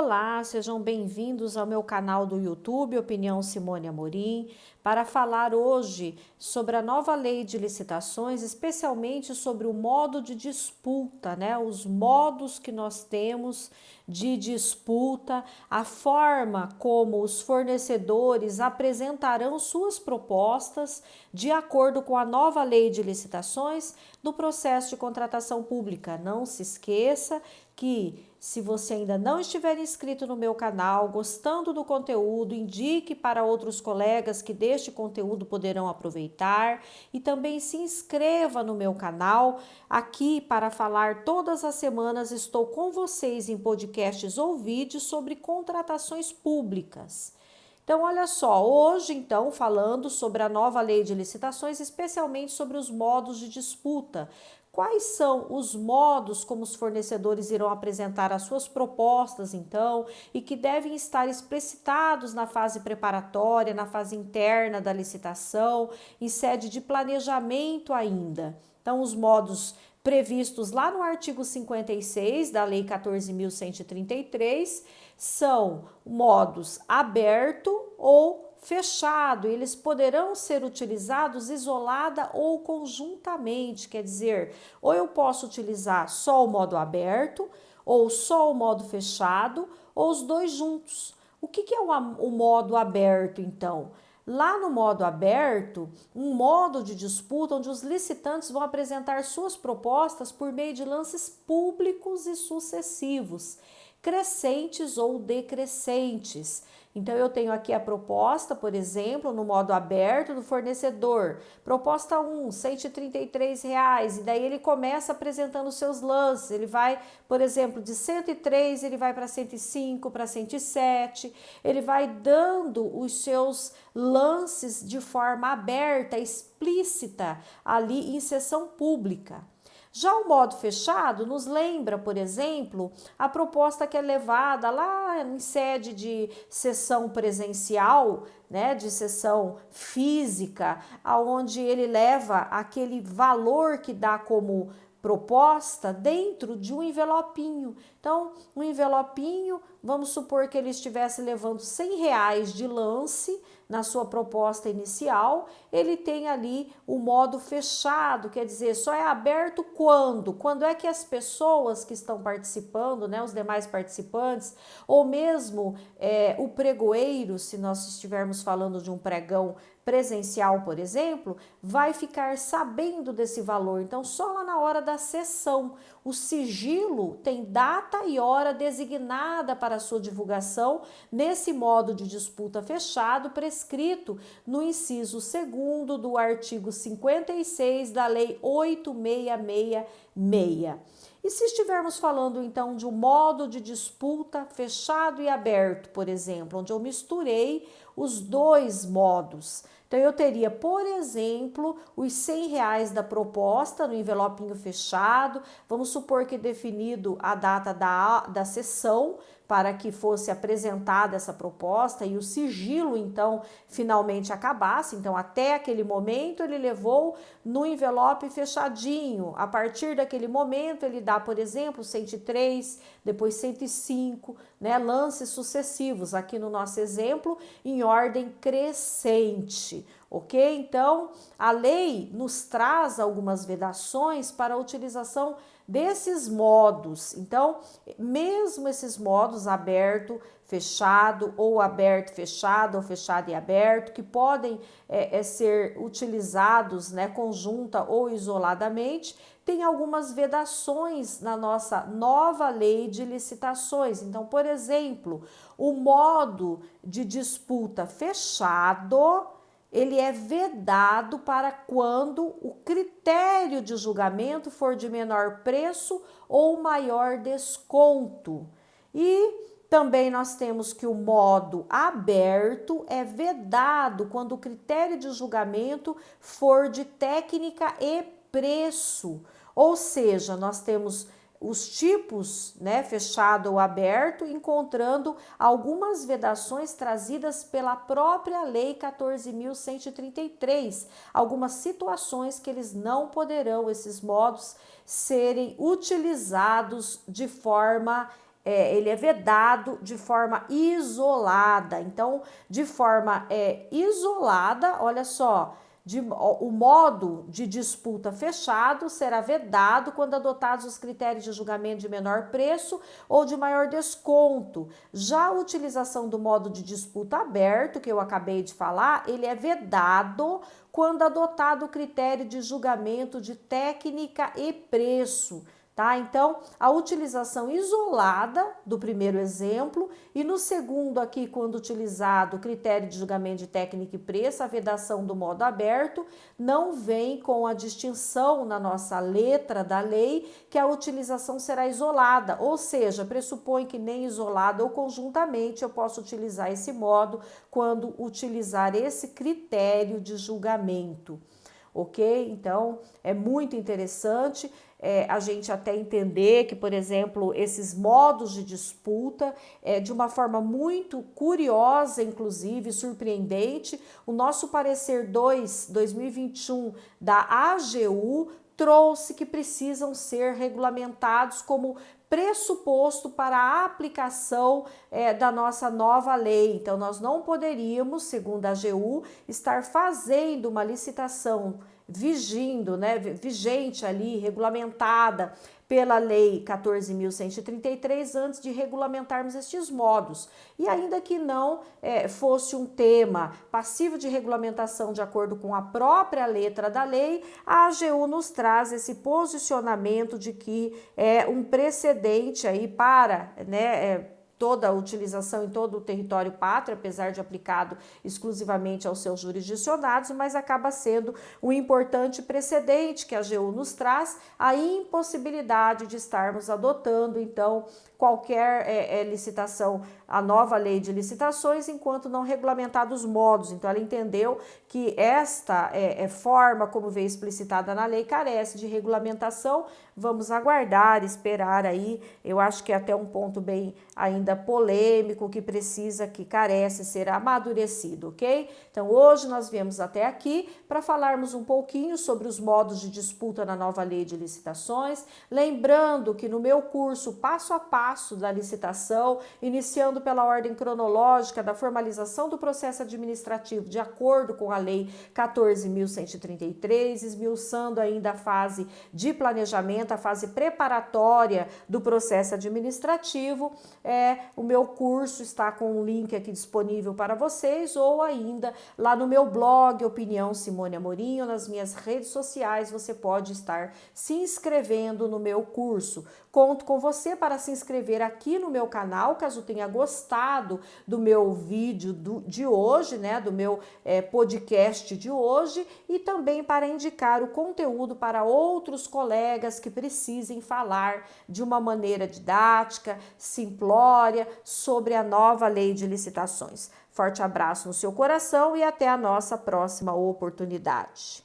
Olá, sejam bem-vindos ao meu canal do YouTube, Opinião Simone Amorim, para falar hoje sobre a nova lei de licitações, especialmente sobre o modo de disputa, né? Os modos que nós temos de disputa, a forma como os fornecedores apresentarão suas propostas de acordo com a nova lei de licitações no processo de contratação pública. Não se esqueça que, se você ainda não estiver inscrito no meu canal, gostando do conteúdo, indique para outros colegas que deste conteúdo poderão aproveitar e também se inscreva no meu canal. Aqui, para falar todas as semanas, estou com vocês em podcasts ou vídeos sobre contratações públicas. Então, olha só, hoje, então, falando sobre a nova lei de licitações, especialmente sobre os modos de disputa. Quais são os modos como os fornecedores irão apresentar as suas propostas, então, e que devem estar explicitados na fase preparatória, na fase interna da licitação, em sede de planejamento ainda. Então, os modos previstos lá no artigo 56 da Lei 14.133 são modos aberto ou fechado, eles poderão ser utilizados isolada ou conjuntamente, quer dizer, ou eu posso utilizar só o modo aberto, ou só o modo fechado, ou os dois juntos. O que é o modo aberto, então? Lá no modo aberto, um modo de disputa onde os licitantes vão apresentar suas propostas por meio de lances públicos e sucessivos, crescentes ou decrescentes. Então, eu tenho aqui a proposta, por exemplo, no modo aberto do fornecedor. Proposta 1, R$ 133, e daí ele começa apresentando seus lances. Ele vai, por exemplo, de 103, ele vai para 105, para 107. Ele vai dando os seus lances de forma aberta, explícita, ali em sessão pública. Já o modo fechado nos lembra, por exemplo, a proposta que é levada lá em sede de sessão presencial, né, de sessão física, aonde ele leva aquele valor que dá como proposta dentro de um envelopinho. Então, um envelopinho, vamos supor que ele estivesse levando R$ 100 de lance na sua proposta inicial, ele tem ali o modo fechado, quer dizer, só é aberto quando? Quando é que as pessoas que estão participando, né, os demais participantes, ou mesmo o pregoeiro, se nós estivermos falando de um pregão presencial, por exemplo, vai ficar sabendo desse valor. Então, só lá na hora da sessão. O sigilo tem data e hora designada para a sua divulgação nesse modo de disputa fechado prescrito no inciso 2º do artigo 56 da Lei 8666. E se estivermos falando então de um modo de disputa fechado e aberto, por exemplo, onde eu misturei os dois modos. Então, eu teria, por exemplo, os R$ 100 da proposta no envelopinho fechado. Vamos supor que definido a data da sessão para que fosse apresentada essa proposta e o sigilo, então, finalmente acabasse. Então, até aquele momento, ele levou no envelope fechadinho. A partir daquele momento, ele dá, por exemplo, 103, depois 105, né? Lances sucessivos, aqui no nosso exemplo, em ordem crescente. Ok? Então, a lei nos traz algumas vedações para a utilização desses modos. Então, mesmo esses modos aberto, fechado, ou aberto, fechado, ou fechado e aberto, que podem ser utilizados, né, conjunta ou isoladamente, tem algumas vedações na nossa nova lei de licitações. Então, por exemplo, o modo de disputa fechado, ele é vedado para quando o critério de julgamento for de menor preço ou maior desconto. E também nós temos que o modo aberto é vedado quando o critério de julgamento for de técnica e preço. Ou seja, nós temos os tipos, né, fechado ou aberto, encontrando algumas vedações trazidas pela própria Lei 14.133, algumas situações que eles não poderão, esses modos, serem utilizados de forma ele é vedado de forma isolada. Então, de forma isolada, olha só, o modo de disputa fechado será vedado quando adotados os critérios de julgamento de menor preço ou de maior desconto. Já a utilização do modo de disputa aberto, que eu acabei de falar, ele é vedado quando adotado o critério de julgamento de técnica e preço. Tá? Então, a utilização isolada do primeiro exemplo e no segundo aqui, quando utilizado o critério de julgamento de técnica e preço, a vedação do modo aberto, não vem com a distinção na nossa letra da lei que a utilização será isolada, ou seja, pressupõe que nem isolada ou conjuntamente eu posso utilizar esse modo quando utilizar esse critério de julgamento. Ok? Então, é muito interessante a gente até entender que, por exemplo, esses modos de disputa, de uma forma muito curiosa, inclusive, surpreendente, o nosso parecer 2021 da AGU trouxe que precisam ser regulamentados como pressuposto para a aplicação da nossa nova lei. Então, nós não poderíamos, segundo a AGU, estar fazendo uma licitação vigente ali, regulamentada pela Lei 14.133, antes de regulamentarmos estes modos. E ainda que não fosse um tema passivo de regulamentação de acordo com a própria letra da lei, a AGU nos traz esse posicionamento de que é um precedente aí para, toda a utilização em todo o território pátrio, apesar de aplicado exclusivamente aos seus jurisdicionados, mas acaba sendo um importante precedente que a AGU nos traz, a impossibilidade de estarmos adotando, então, qualquer licitação, a nova lei de licitações, enquanto não regulamentados os modos. Então, ela entendeu que esta forma, como veio explicitada na lei, carece de regulamentação. Vamos aguardar, esperar aí, eu acho que é até um ponto bem ainda polêmico, que carece ser amadurecido, ok? Então, hoje nós viemos até aqui para falarmos um pouquinho sobre os modos de disputa na nova lei de licitações, lembrando que no meu curso passo a passo da licitação, iniciando pela ordem cronológica da formalização do processo administrativo de acordo com a lei 14.133, esmiuçando ainda a fase de planejamento, a fase preparatória do processo administrativo, o meu curso está com um link aqui disponível para vocês, ou ainda lá no meu blog Opinião Simone Amorim, ou nas minhas redes sociais você pode estar se inscrevendo no meu curso. Conto com você para se inscrever aqui no meu canal, caso tenha gostado do meu vídeo de hoje, do meu podcast de hoje, e também para indicar o conteúdo para outros colegas que precisem falar de uma maneira didática, simplória, sobre a nova lei de licitações. Forte abraço no seu coração e até a nossa próxima oportunidade.